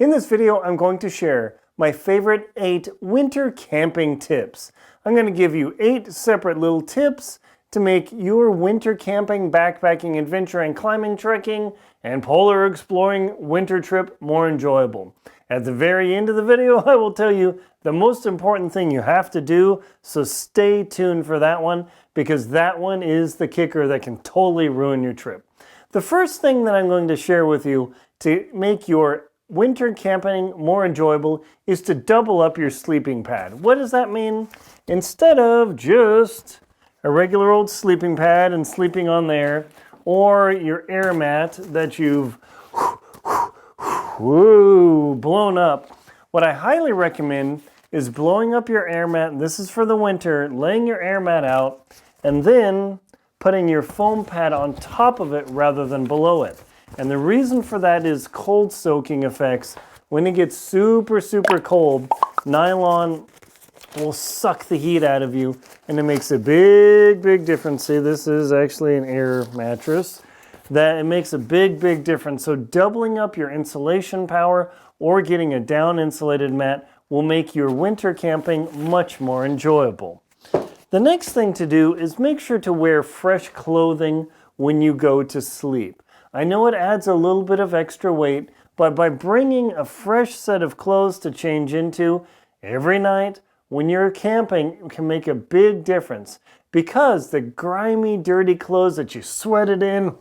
In this video, I'm going to share my favorite 8 winter camping tips. I'm going to give you 8 separate little tips to make your winter camping, backpacking, adventure, and climbing, trekking, and polar exploring winter trip more enjoyable. At the very end of the video, I will tell you the most important thing you have to do, so stay tuned for that one, because that one is the kicker that can totally ruin your trip. The first thing that I'm going to share with you to make your winter camping more enjoyable is to double up your sleeping pad. What does that mean? Instead of just a regular old sleeping pad and sleeping on there, or your air mat that you've blown up, what I highly recommend is blowing up your air mat, and this is for the winter, laying your air mat out, and then putting your foam pad on top of it rather than below it. And the reason for that is cold soaking effects. When it gets super cold, nylon will suck the heat out of you, and it makes a big difference. See, this is actually an air mattress. That it makes a big difference. So doubling up your insulation power or getting a down insulated mat will make your winter camping much more enjoyable. The next thing to do is make sure to wear fresh clothing when you go to sleep. I know it adds a little bit of extra weight, but by bringing a fresh set of clothes to change into every night when you're camping, it can make a big difference, because the grimy, dirty clothes that you sweated in,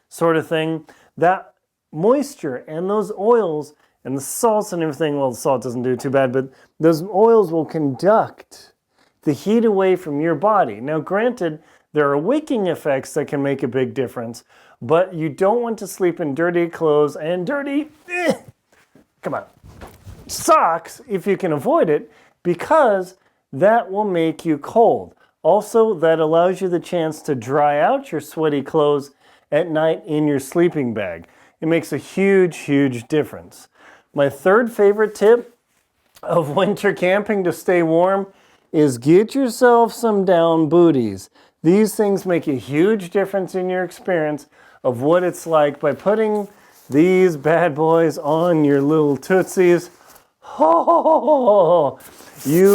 sort of thing, that moisture and those oils and the salts and everything, well, the salt doesn't do too bad, but those oils will conduct the heat away from your body. Now, granted, there are wicking effects that can make a big difference, but you don't want to sleep in dirty clothes and dirty, socks if you can avoid it, because that will make you cold. Also, that allows you the chance to dry out your sweaty clothes at night in your sleeping bag. It makes a huge difference. My third favorite tip of winter camping to stay warm is get yourself some down booties. These things make a huge difference in your experience of what it's like by putting these bad boys on your little tootsies. You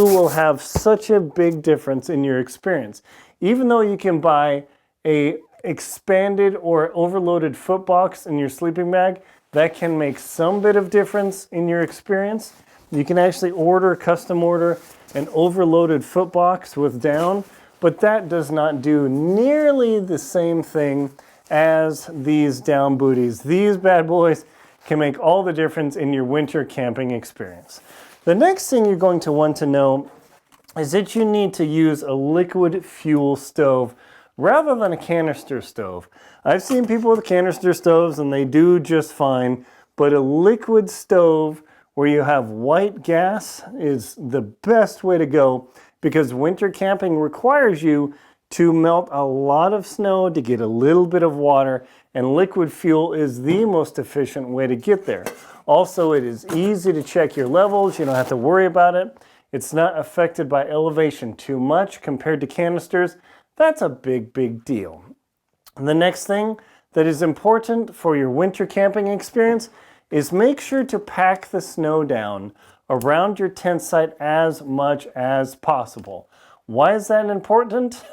will have such a big difference in your experience. Even though you can buy a expanded or overloaded foot box in your sleeping bag, that can make some bit of difference in your experience. You can actually custom order an overloaded foot box with down, but that does not do nearly the same thing as these down booties. These bad boys can make all the difference in your winter camping experience. The next thing you're going to want to know is that you need to use a liquid fuel stove rather than a canister stove. I've seen people with canister stoves and they do just fine, but a liquid stove where you have white gas is the best way to go, because winter camping requires you to melt a lot of snow to get a little bit of water, and liquid fuel is the most efficient way to get there. Also, it is easy to check your levels. You don't have to worry about it. It's not affected by elevation too much compared to canisters. That's a big deal. And the next thing that is important for your winter camping experience is make sure to pack the snow down around your tent site as much as possible. Why is that important?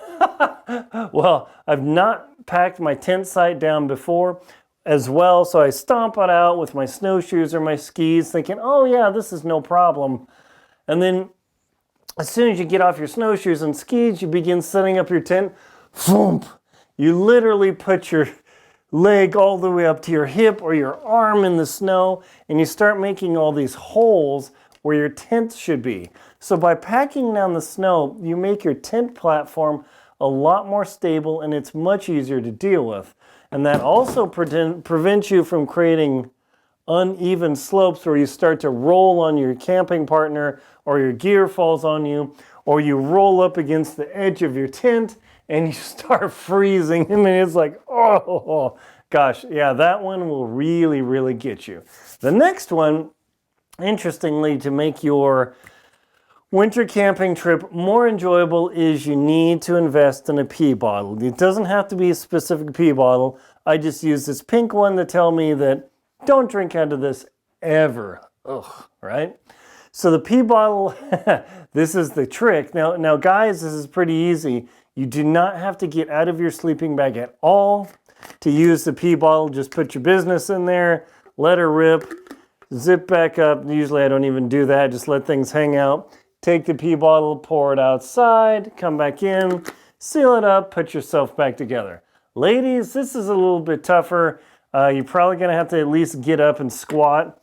Well, I've not packed my tent site down before as well, so I stomp it out with my snowshoes or my skis thinking, oh yeah, this is no problem. And then as soon as you get off your snowshoes and skis, you begin setting up your tent. Thump! You literally put your leg all the way up to your hip or your arm in the snow, and you start making all these holes where your tent should be. So by packing down the snow, you make your tent platform a lot more stable, and it's much easier to deal with. And that also prevents you from creating uneven slopes where you start to roll on your camping partner, or your gear falls on you, or you roll up against the edge of your tent and you start freezing. I mean, it's like, oh gosh, yeah, that one will really get you. The next one, interestingly, to make your winter camping trip more enjoyable, is you need to invest in a pee bottle. It doesn't have to be a specific pee bottle. I just use this pink one to tell me that don't drink out of this ever. Ugh, right? So the pee bottle, this is the trick. Now guys, this is pretty easy. You do not have to get out of your sleeping bag at all to use the pee bottle. Just put your business in there, let her rip, zip back up. Usually I don't even do that, just let things hang out. Take the pee bottle, pour it outside, come back in, seal it up, put yourself back together. Ladies, this is a little bit tougher. You're probably gonna have to at least get up and squat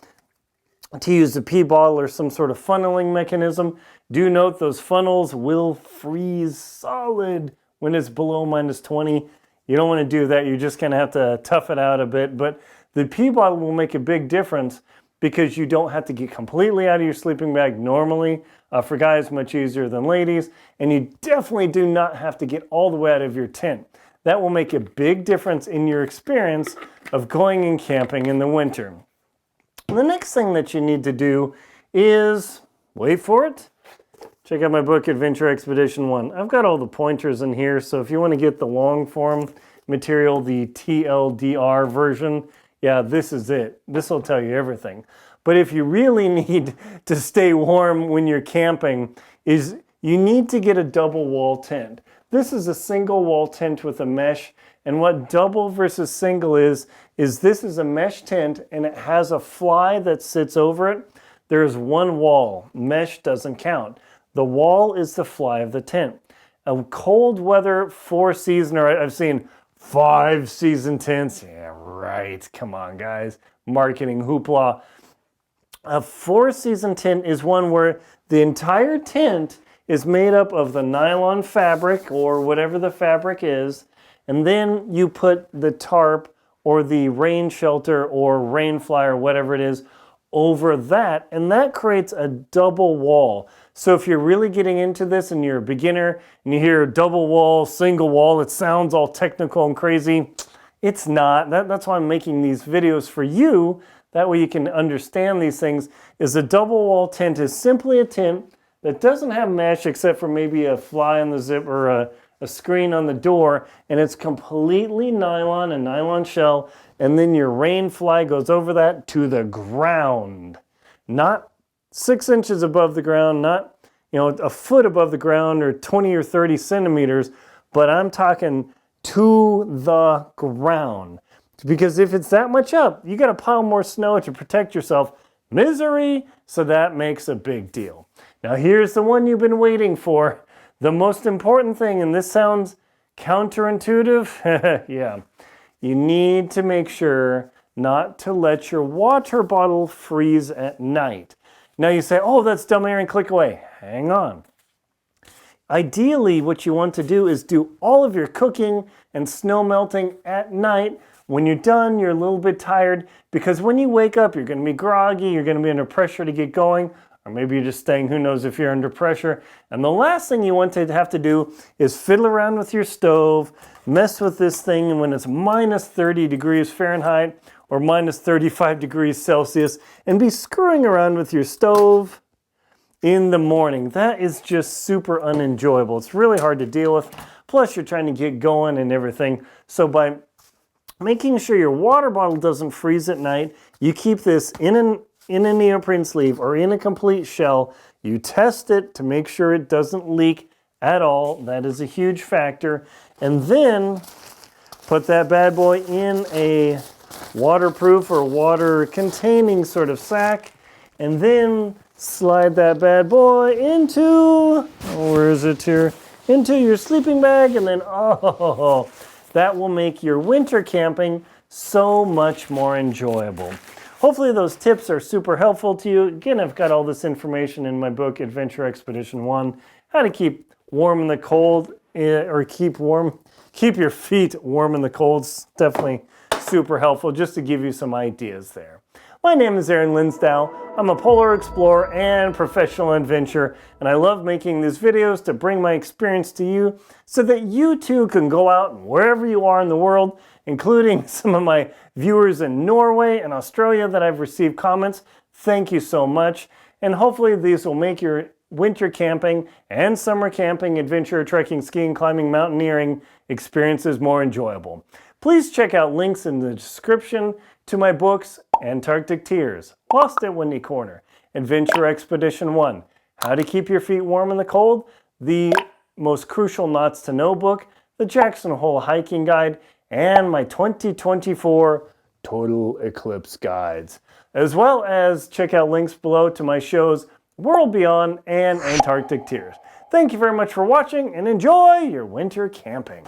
to use the pee bottle or some sort of funneling mechanism. Do note those funnels will freeze solid when it's below -20. You don't want to do that. You're just going to have to tough it out a bit. But the pee bottle will make a big difference because you don't have to get completely out of your sleeping bag normally. For guys, much easier than ladies. And you definitely do not have to get all the way out of your tent. That will make a big difference in your experience of going and camping in the winter. The next thing that you need to do is, wait for it, check out my book, Adventure Expedition 1. I've got all the pointers in here, so if you want to get the long form material, the TLDR version, yeah, this is it. This will tell you everything. But if you really need to stay warm when you're camping, is you need to get a double wall tent. This is a single wall tent with a mesh. And what double versus single is this is a mesh tent and it has a fly that sits over it. There's one wall. Mesh doesn't count. The wall is the fly of the tent. A cold weather 4-season, or I've seen 5-season tents. Yeah, right. Come on, guys. Marketing hoopla. A 4-season tent is one where the entire tent is made up of the nylon fabric or whatever the fabric is. And then you put the tarp or the rain shelter or rain fly or whatever it is over that, and that creates a double wall. So if you're really getting into this and you're a beginner and you hear double wall, single wall, it sounds all technical and crazy. It's not. That's why I'm making these videos for you. That way you can understand these things. Is a double wall tent is simply a tent that doesn't have mesh except for maybe a fly on the zip or a screen on the door, and it's completely nylon, a nylon shell, and then your rain fly goes over that to the ground. Not 6 inches above the ground, not a foot above the ground or 20 or 30 centimeters, but I'm talking to the ground. Because if it's that much up, you got to pile more snow to protect yourself. Misery! So that makes a big deal. Now here's the one you've been waiting for. The most important thing, and this sounds counterintuitive, yeah, you need to make sure not to let your water bottle freeze at night. Now you say, oh, that's dumb, Aaron, click away. Hang on. Ideally, what you want to do is do all of your cooking and snow melting at night. When you're done, you're a little bit tired because when you wake up, you're going to be groggy, you're going to be under pressure to get going. Or maybe you're just staying, who knows if you're under pressure. And the last thing you want to have to do is fiddle around with your stove, mess with this thing, and when it's -30 degrees Fahrenheit or -35 degrees Celsius, and be screwing around with your stove in the morning. That is just super unenjoyable. It's really hard to deal with. Plus, you're trying to get going and everything. So by making sure your water bottle doesn't freeze at night, you keep this in a neoprene sleeve or in a complete shell. You test it to make sure it doesn't leak at all. That is a huge factor. And then put that bad boy in a waterproof or water containing sort of sack. And then slide that bad boy into, where is it here? Into your sleeping bag. And then, oh, that will make your winter camping so much more enjoyable. Hopefully those tips are super helpful to you. Again, I've got all this information in my book, Adventure Expedition 1, how to keep warm in the cold, or keep your feet warm in the cold. It's definitely super helpful just to give you some ideas there. My name is Aaron Linsdau. I'm a polar explorer and professional adventurer, and I love making these videos to bring my experience to you so that you too can go out and wherever you are in the world, including some of my viewers in Norway and Australia that I've received comments. Thank you so much. And hopefully these will make your winter camping and summer camping, adventure, trekking, skiing, climbing, mountaineering experiences more enjoyable. Please check out links in the description to my books Antarctic Tears, Lost at Windy Corner, Adventure Expedition 1, How to Keep Your Feet Warm in the Cold, the Most Crucial Knots to Know book, the Jackson Hole Hiking Guide, and my 2024 Total Eclipse Guides. As well as check out links below to my shows World Beyond and Antarctic Tears. Thank you very much for watching and enjoy your winter camping.